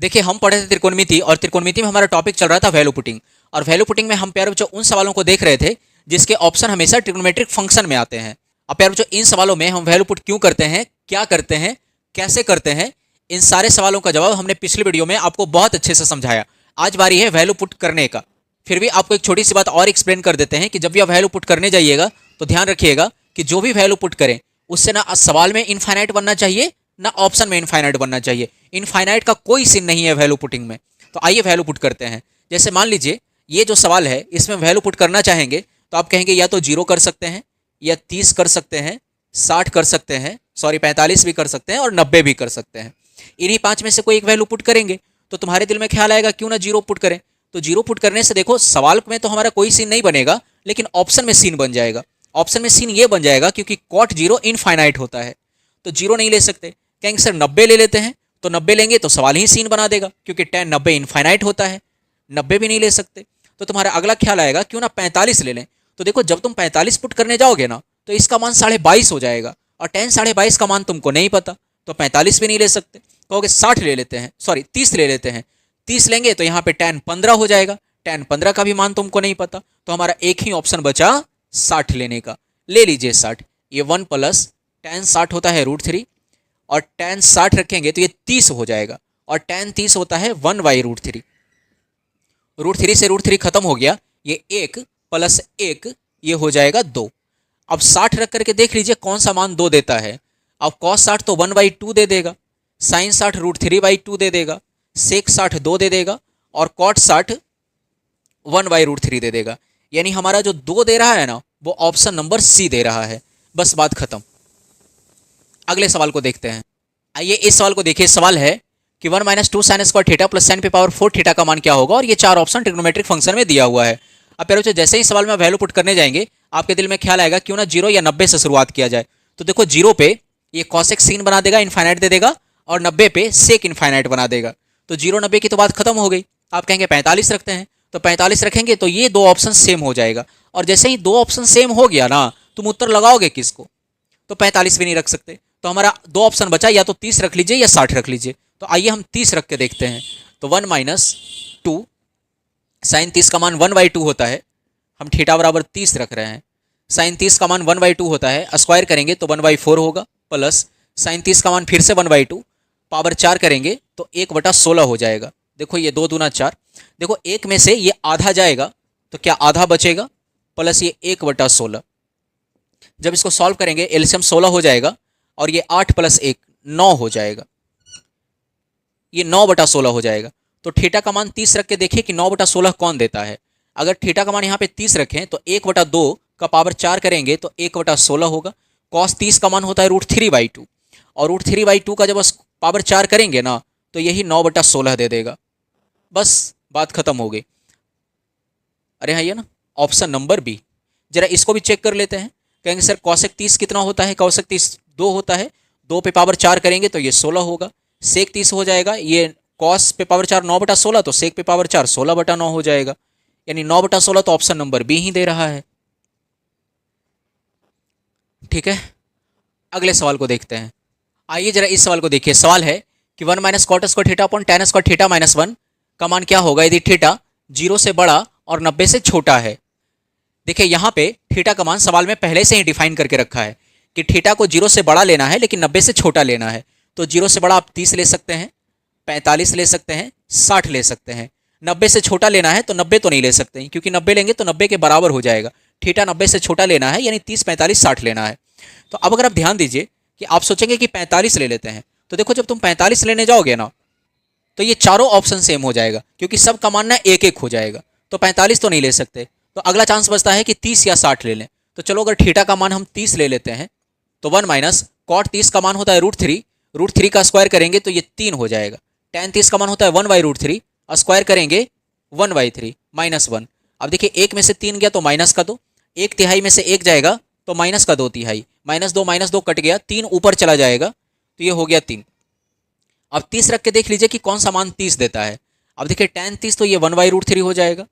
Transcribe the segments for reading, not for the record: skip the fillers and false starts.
देखिए हम पढ़े थे त्रिकोणमिति और त्रिकोणमिति में हमारा टॉपिक चल रहा था वैल्यू पुटिंग। और वैल्यू पुटिंग में हम प्यारे बच्चों उन सवालों को देख रहे थे जिसके ऑप्शन हमेशा ट्रिग्नोमेट्रिक फंक्शन में आते हैं। अब प्यारे बच्चों इन सवालों में हम वैल्यू पुट क्यों करते हैं, क्या करते हैं, कैसे करते हैं, इन सारे सवालों का जवाब हमने पिछले वीडियो में आपको बहुत अच्छे से समझाया। आज बारी है वैल्यू पुट करने का। फिर भी आपको एक छोटी सी बात और एक्सप्लेन कर देते हैं कि जब भी आप वैल्यू पुट करने जाइएगा तो ध्यान रखिएगा कि जो भी वैल्यू पुट करें उससे ना सवाल में इनफाइनाइट बनना चाहिए ना ऑप्शन में इनफाइनाइट बनना चाहिए। इनफाइनाइट का कोई सीन नहीं है वैल्यू पुटिंग में। तो आइए वैल्यू पुट करते हैं। जैसे मान लीजिए ये जो सवाल है इसमें वैल्यू पुट करना चाहेंगे तो आप कहेंगे या तो 0 कर सकते हैं, या 30 कर सकते हैं, 60 कर सकते हैं, 45 भी कर सकते हैं और 90 भी कर सकते हैं। इन्हीं 5 में से कोई एक वैल्यू पुट करेंगे तो तुम्हारे दिल में ख्याल आएगा क्यों ना 0 पुट करें। तो 0 पुट करने से देखो सवाल में तो हमारा कोई सीन नहीं बनेगा, लेकिन ऑप्शन में सीन बन जाएगा। ऑप्शन में सीन ये बन जाएगा क्योंकि कॉट 0 इनफाइनाइट होता है तो 0 नहीं ले सकते। कहेंगे सर 90 ले लेते हैं, तो 90 लेंगे तो सवाल ही सीन बना देगा क्योंकि tan 90 इनफाइनाइट होता है। 90 भी नहीं ले सकते। तो तुम्हारा अगला ख्याल आएगा क्यों ना 45 ले लें। तो देखो जब तुम 45 पुट करने जाओगे ना तो इसका मान 22.5 हो जाएगा और tan 22.5 का मान तुमको नहीं पता तो 45 भी नहीं ले सकते। कहोगे 60 ले लेते हैं, 30 ले लेते हैं। 30 लेंगे तो यहाँ पे tan 15 हो जाएगा। tan 15 का भी मान तुमको नहीं पता तो हमारा एक ही ऑप्शन बचा 60 लेने का। ले लीजिए 60। ये 1 प्लस tan 60 होता है √3 और tan 60 रखेंगे तो ये 30 हो जाएगा और tan 30 होता है 1/√3। √3 से √3 खत्म हो गया, ये 1 प्लस 1 ये हो जाएगा 2। अब 60 रख करके देख लीजिए कौन सा मान 2 देता है। अब cos 60 तो 1/2 दे देगा, sin 60 √3/2 दे देगा, sec 60 2 दे देगा और cot 60 1/√3 दे देगा। यानी हमारा जो 2 दे रहा है ना वो ऑप्शन नंबर सी दे रहा है। बस बात खत्म। अगले सवाल को देखते हैं। आइए इस सवाल को देखिए। सवाल है कि 1 - 2 sin square theta plus sin पे पावर 4 थीटा का मान क्या होगा, और ये 4 ऑप्शन ट्रिग्नोमेट्रिक फंक्शन में दिया हुआ है। अब प्यारे बच्चों जैसे ही सवाल में वैल्यू पुट करने जाएंगे आपके दिल में ख्याल आएगा क्यों ना 0 या 90 से शुरुआत किया जाए। तो देखो 0 पे ये कॉसेक सीन बना देगा, इनफाइनाइट दे देगा, और 90 पे सेक इनफाइनाइट बना देगा। तो 0 90 की तो बात खत्म हो गई। आप कहेंगे 45 रखते हैं, तो 45 रखेंगे तो ये 2 ऑप्शन सेम हो जाएगा। और जैसे ही 2 ऑप्शन सेम हो गया ना तुम उत्तर लगाओगे किसको, तो 45 भी नहीं रख सकते। तो हमारा 2 ऑप्शन बचा, या तो 30 रख लीजिए या 60 रख लीजिए। तो आइए हम 30 रख के देखते हैं। तो 1 - 2 साइन 30 का मान 1/2 होता है, हम थीटा बराबर 30 रख रहे हैं। साइन 30 का मान 1/2 होता है, स्क्वायर करेंगे तो 1/4 होगा, प्लस साइन 30 का मान फिर से 1/2, पावर 4 करेंगे तो 1/16 हो जाएगा। देखो ये 2 दूना 4। देखो 1 में से ये आधा जाएगा तो क्या आधा बचेगा, प्लस ये 1/16। जब इसको सॉल्व करेंगे एलसीएम 16 हो जाएगा और ये 8 + 1 9 हो जाएगा। ये 9/16 हो जाएगा। तो थीटा का मान 30 रख के देखिए कि 9/16 कौन देता है। अगर थीटा का मान यहाँ पे 30 रखें तो 1/2 का पावर 4 करेंगे तो 1/16 होगा। कॉस 30 का मान होता है √3/2 और √3/2 का जब पावर 4 करेंगे ना तो यही 9/16 दे देगा। बस बात खत्म हो गई। अरे हाँ ये ना ऑप्शन नंबर बी। जरा इसको भी चेक कर लेते हैं। कहेंगे सर कॉसेक 30 कितना होता है, कॉसेक 30 2 होता है, 2 पे पावर 4 करेंगे तो ये 16 होगा। सेक 30 हो जाएगा, ये कॉस पे पावर 4 9/16 तो सेक पे पावर 4 16/9 हो जाएगा। यानी 9/16 तो ऑप्शन नंबर बी ही दे रहा है। ठीक है, अगले सवाल को देखते हैं। आइए जरा इस सवाल को देखिए। सवाल है कि 1 - cot square theta upon tan square theta -1 का मान क्या होगा यदि थीटा 0 से बड़ा और 90 से छोटा है। देखिए यहाँ पे थीटा का मान सवाल में पहले से ही डिफाइन करके रखा है कि थीटा को 0 से बड़ा लेना है लेकिन 90 से छोटा लेना है। तो 0 से बड़ा आप 30 ले सकते हैं, 45 ले सकते हैं, 60 ले सकते हैं। 90 से छोटा लेना है तो 90 तो नहीं ले सकते हैं क्योंकि 90 लेंगे तो 90 के बराबर हो जाएगा। थीटा 90 से छोटा लेना है यानी 30 45 60 लेना है। तो अब अगर आप ध्यान दीजिए कि आप सोचेंगे कि 45 ले लेते हैं, तो देखो जब तुम 45 लेने जाओगे ना तो ये चारों ऑप्शन सेम हो जाएगा क्योंकि सब का मान ना 1 हो जाएगा। तो 45 तो नहीं ले सकते, तो अगला चांस बचता है कि 30 या 60 ले लें। तो चलो अगर थीटा का मान हम 30 ले लेते हैं तो 1 - cot 30 का मान होता है √3 का स्क्वायर करेंगे तो ये 3 हो जाएगा। tan 30 का मान होता है 1/√3, स्क्वायर करेंगे 1/3 -1। अब देखिए 1 में से 3 गया तो माइनस का 2, 1/3 में से 1 जाएगा तो माइनस का 2/3, -2 कट गया, 3 ऊपर चला जाएगा तो ये हो गया 3। अब 30 रख के देख लीजिए कि कौन सा मान 30 देता है। अब देखिए tan 30 तो ये 1/√3 हो जाएगा,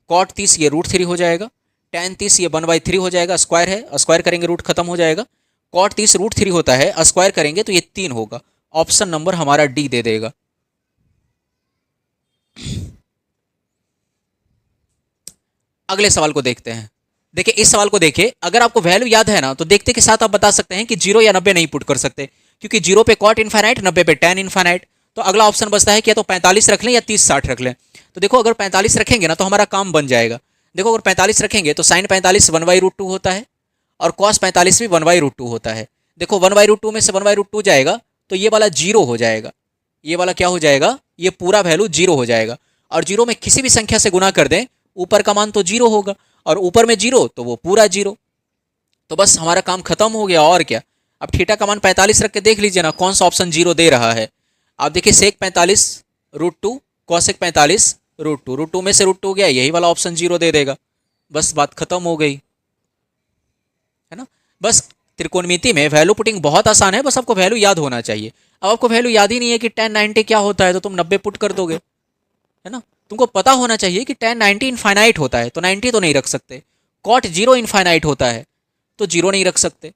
cot 30 ये √3 हो जाएगा, tan 30 ये 1/3 हो जाएगा, स्क्वायर है, स्क्वायर करेंगे रूट खत्म हो जाएगा। cot 30 √3 होता है, स्क्वायर करेंगे तो ये 3 होगा। ऑप्शन नंबर हमारा डी दे देगा। अगले सवाल को देखते हैं। देखिए इस सवाल को देखिए, अगर आपको वैल्यू याद है ना तो देखते के साथ आप बता सकते हैं कि 0 या 90 नहीं पुट कर सकते, क्योंकि 0 पे कॉट इनफाइनाइट, 90 पे tan इनफाइनाइट। तो अगला ऑप्शन बचता है कि या तो 45 रख लें या 30-60 रख लें। तो देखो अगर 45 रखेंगे ना तो हमारा काम बन जाएगा। देखो अगर 45 रखेंगे तो साइन 45 1/√2 होता है और कॉस 45 भी 1/√2 होता है। देखो 1/√2 में से 1/√2 जाएगा तो ये वाला 0 हो जाएगा, ये वाला क्या हो जाएगा, ये पूरा वैल्यू 0 हो जाएगा। और 0 में किसी भी संख्या से गुना कर दें, ऊपर का मान तो 0 होगा और ऊपर में 0 तो वो पूरा 0। तो बस हमारा काम खत्म हो गया और क्या। अब थीटा का मान 45 रख के देख लीजिए ना कौन सा ऑप्शन 0 दे रहा है। आप देखिए सेक 45√2, कॉसेक 45√2, √2 में से √2 गया, यही वाला ऑप्शन 0 दे देगा। बस बात खत्म हो गई, है ना। बस त्रिकोणमिति में वैल्यू पुटिंग बहुत आसान है, बस आपको वैल्यू याद होना चाहिए। अब आपको वैल्यू याद ही नहीं है कि tan 90 क्या होता है तो तुम 90 पुट कर दोगे, है ना। तुमको पता होना चाहिए कि tan 90 इनफाइनाइट होता है तो 90 तो नहीं रख सकते, cot 0 इनफाइनाइट होता है तो 0 नहीं रख सकते,